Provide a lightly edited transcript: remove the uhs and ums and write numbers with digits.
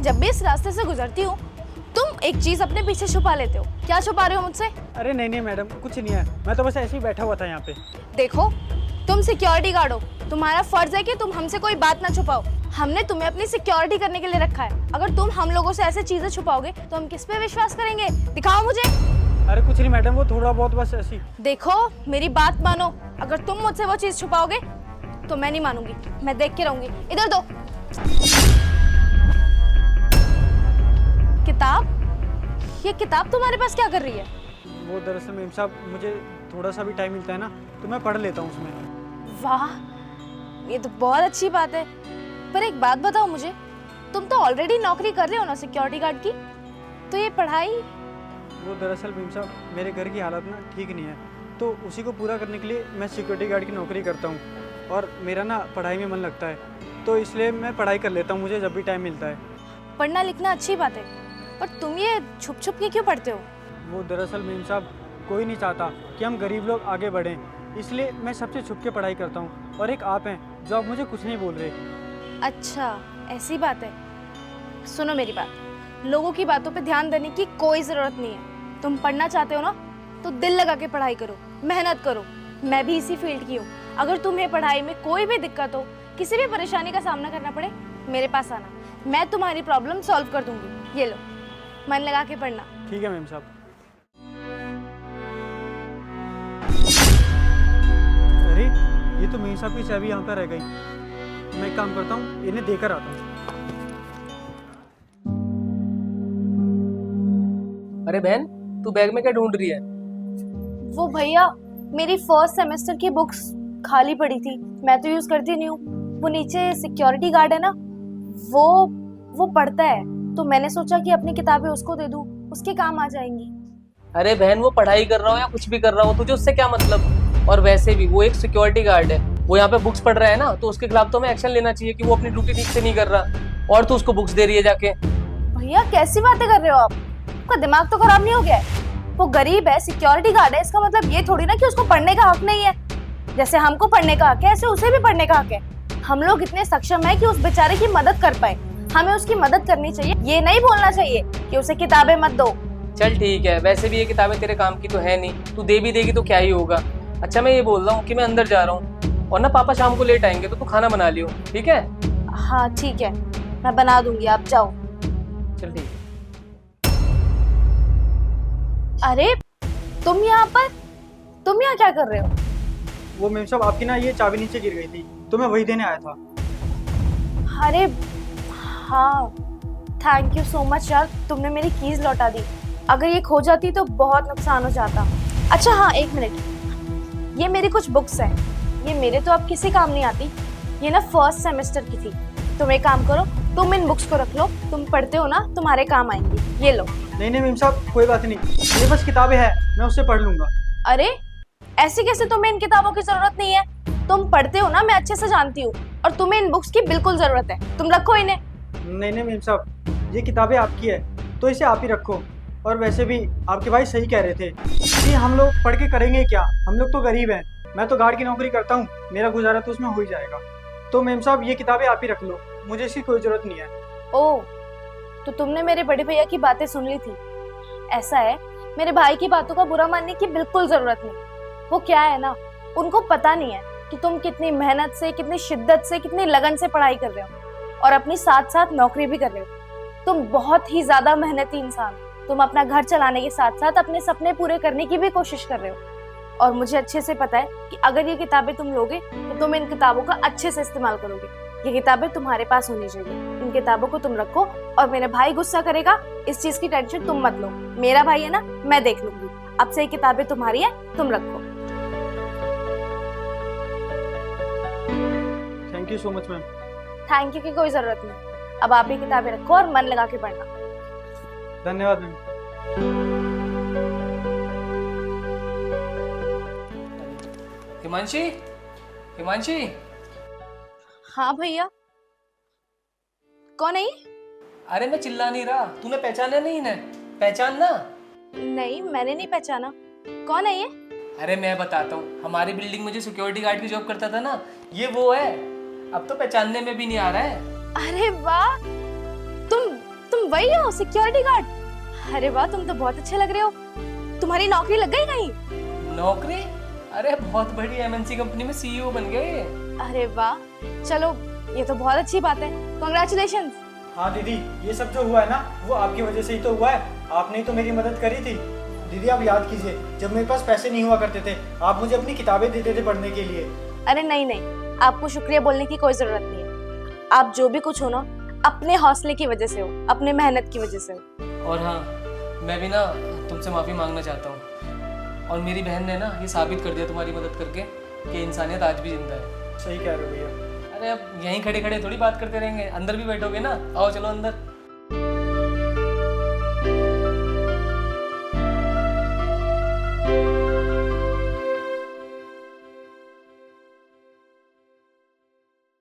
मैं जब भी इस रास्ते से गुजरती हूँ तुम एक चीज अपने पीछे छुपा लेते हो। क्या छुपा रहे हो मुझसे? अरे नहीं नहीं मैडम, कुछ नहीं है, मैं तो बस ऐसे ही बैठा हुआ था यहाँ पे। देखो, तुम सिक्योरिटी गार्ड हो, तुम्हारा फर्ज है कि तुम हमसे कोई बात ना छुपाओ। हमने तुम्हें अपनी सिक्योरिटी करने के लिए रखा है। अगर तुम हम लोगों से ऐसे चीजें छुपाओगे तो हम किस पे विश्वास करेंगे? दिखाओ मुझे। अरे कुछ नहीं मैडम, वो थोड़ा बहुत बस ऐसी। देखो, मेरी बात मानो, अगर तुम मुझसे वो चीज छुपाओगे तो मैं नहीं मानूंगी, मैं देख के रहूंगी। इधर दो किताब। ये किताब तुम्हारे पास क्या कर रही है? वो दरअसल मैम साहब, मुझे थोड़ा सा भी टाइम मिलता है ना तो मैं पढ़ लेता हूँ उसमें। वाह, ये तो बहुत अच्छी बात है। पर एक बात बताओ मुझे, तुम तो ऑलरेडी नौकरी कर रहे हो ना सिक्योरिटी गार्ड की, तो ये पढ़ाई? वो दरअसल मैम साहब, मेरे घर की हालत ना ठीक नहीं है, तो उसी को पूरा करने के लिए मैं सिक्योरिटी गार्ड की नौकरी करता हूँ। और मेरा ना पढ़ाई में मन लगता है, तो इसलिए मैं पढ़ाई कर लेता हूँ मुझे जब भी टाइम मिलता है। पढ़ना लिखना अच्छी बात है, पर तुम ये छुप छुप के क्यों पढ़ते हो? वो दरअसल मैम साहब, कोई नहीं चाहता कि हम गरीब लोग आगे बढ़ें, इसलिए मैं सबसे छुप के पढ़ाई करता हूँ। और एक आप हैं जो आप मुझे कुछ नहीं बोल रहे। अच्छा, ऐसी बात है। सुनो मेरी बात, लोगों की बातों पे ध्यान देने की कोई जरूरत नहीं है। तुम पढ़ना चाहते हो ना, तो दिल लगा के पढ़ाई करो, मेहनत करो। मैं भी इसी फील्ड की हूँ। अगर तुम्हें पढ़ाई में कोई भी दिक्कत हो, किसी भी परेशानी का सामना करना पड़े, मेरे पास आना, मैं तुम्हारी प्रॉब्लम सॉल्व कर दूंगी। ये लो, मन लगा के पढ़ना। ठीक है मैम साहब। अरे ये तो मेम साहब की चाबी यहाँ पर रह गई। मैं एक काम करता हूँ, इन्हें देकर आता हूँ। अरे बहन, तू बैग में क्या ढूंढ रही है? वो भैया, मेरी फर्स्ट सेमेस्टर की बुक्स खाली पड़ी थी, मैं तो यूज करती नहीं हूँ। वो नीचे सिक्योरिटी गार्ड है ना, वो पढ़ता है, तो मैंने सोचा कि अपनी किताबें उसको दे दूँ, उसके काम आ जाएंगी। अरे बहन, वो पढ़ाई कर रहा हो या कुछ भी कर रहा हो, तुझे उससे क्या मतलब? और वैसे भी वो एक सिक्योरिटी गार्ड है, वो यहाँ पे बुक्स पढ़ रहा है ना, तो उसके खिलाफ तो हमें एक्शन लेना चाहिए कि वो अपनी ड्यूटी ठीक से नहीं कर रहा, और तू उसको बुक्स दे रही है जाके। भैया कैसी बातें कर रहे हो आप? आपका दिमाग तो खराब नहीं हो गया है? वो गरीब है, सिक्योरिटी गार्ड है, इसका मतलब ये थोड़ी ना कि उसको पढ़ने का हक नहीं है। जैसे हमको पढ़ने का हक है, ऐसे उसे भी पढ़ने का हक है। हम लोग इतने सक्षम है कि उस बेचारे की मदद कर पाए, हमें उसकी मदद करनी चाहिए। ये नहीं बोलना चाहिए कि उसे किताबें मत दो। चल ठीक है, वैसे भी ये किताबें तेरे काम की तो है नहीं, तू दे भी देगी तो क्या ही होगा। अच्छा, मैं ये बोल रहा हूँ कि मैं अंदर जा रहा हूँ, और ना पापा शाम को लेट आएंगे, तो तू खाना बना लियो, ठीक है? हाँ ठीक है, मैं बना दूंगी, आप जाओ। चल ठीक है। अरे तुम यहाँ क्या कर रहे हो? वो मैम साहब, आपकी ना ये चाबी नीचे गिर गई थी, तो मैं वही देने आया था। अरे हाँ, थैंक यू सो मच यार, तुमने मेरी कीज लौटा दी। अगर ये खो जाती तो बहुत नुकसान हो जाता। अच्छा हाँ, एक मिनट, ये मेरी कुछ बुक्स हैं, ये मेरे तो अब किसी काम नहीं आती, ये ना फर्स्ट सेमेस्टर की थी। तुम एक काम करो, तुम इन बुक्स को रख लो, तुम पढ़ते हो ना, तुम्हारे काम आएंगी। ये लो। नहीं नहीं मैम साहब, कोई बात नहीं, ये बस किताबें हैं, मैं उससे पढ़ लूंगा। अरे ऐसे कैसे? तुम्हें इन किताबों की जरूरत नहीं है, तुम पढ़ते हो ना, मैं अच्छे से जानती हूँ, और तुम्हें इन बुक्स की बिल्कुल जरूरत है, तुम रखो इन्हें। नहीं नहीं मैम साहब, ये किताबें आपकी है, तो इसे आप ही रखो। और वैसे भी आपके भाई सही कह रहे थे कि हम लोग पढ़ के करेंगे क्या, हम लोग तो गरीब हैं। मैं तो गार्ड की नौकरी करता हूँ, मेरा गुजारा तो उसमें हो ही जाएगा। तो मैम साहब, ये किताबें आप ही रख लो, मुझे इसकी कोई जरूरत नहीं है। ओह, तो तुमने मेरे बड़े भैया की बातें सुन ली थी। ऐसा है, मेरे भाई की बातों का बुरा मानने की बिल्कुल जरूरत नहीं। वो क्या है ना, उनको पता नहीं है कि तुम कितनी मेहनत से, कितनी शिद्दत से, कितनी लगन से पढ़ाई कर रहे हो, और अपनी साथ साथ नौकरी भी कर रहे हो। तुम बहुत ही ज्यादा मेहनती इंसान हो। तुम अपना घर चलाने के साथ साथ अपने सपने पूरे करने की भी कोशिश कर रहे हो, और मुझे अच्छे से पता है कि अगर ये किताबें तुम लोगे तो तुम इन किताबों का अच्छे से इस्तेमाल करोगे। ये किताबें तुम्हारे पास होनी चाहिए, इन किताबों को तुम रखो। और मेरा भाई गुस्सा करेगा, इस चीज की टेंशन तुम मत लो, मेरा भाई है ना, मैं देख लूंगी। अब से ये किताबें तुम्हारी है, तुम रखो। Thank you so much ma'am. Thank you की कोई जरूरत नहीं, अब आप ये किताबें रखो और मन लगा के पढ़ना। धन्यवाद मैम। हिमांशी, हिमांशी। हाँ भैया, कौन है ये? अरे मैं चिल्ला नहीं रहा, तूने पहचाना नहीं इन्हें? पहचान ना। नहीं, मैंने नहीं पहचाना। कौन है ये? अरे मैं बताता हूँ, हमारी बिल्डिंग में जो सिक्योरिटी गार्ड की जॉब करता था ना, ये वो है। अब तो पहचानने में भी नहीं आ रहा है। अरे वाह, तुम वही हो सिक्योरिटी गार्ड? अरे वाह, तुम तो बहुत अच्छे लग रहे हो। तुम्हारी नौकरी लग गई कहीं? नौकरी? अरे बहुत बड़ी एमएनसी कंपनी में सीईओ बन गए। अरे वाह, चलो ये तो बहुत अच्छी बात है। कॉन्ग्रेचुलेशंस। हाँ दीदी, ये सब जो हुआ है ना वो आपकी वजह से ही तो हुआ है। आपने ही तो मेरी मदद करी थी। दीदी आप याद कीजिए, जब मेरे पास पैसे नहीं हुआ करते थे आप मुझे अपनी किताबें देते थे पढ़ने के लिए। अरे नहीं नहीं, आपको शुक्रिया बोलने की कोई जरूरत नहीं है। आप जो भी कुछ हो ना, अपने हौसले की वजह से हो, अपने मेहनत की वजह से हो। और हाँ, मैं भी ना तुमसे माफ़ी मांगना चाहता हूँ। और मेरी बहन ने ना ये साबित कर दिया तुम्हारी मदद करके कि इंसानियत आज भी जिंदा है। सही कह रहे हो भैया। अरे अब यहीं खड़े खड़े थोड़ी बात करते रहेंगे, अंदर भी बैठोगे ना। आओ चलो अंदर।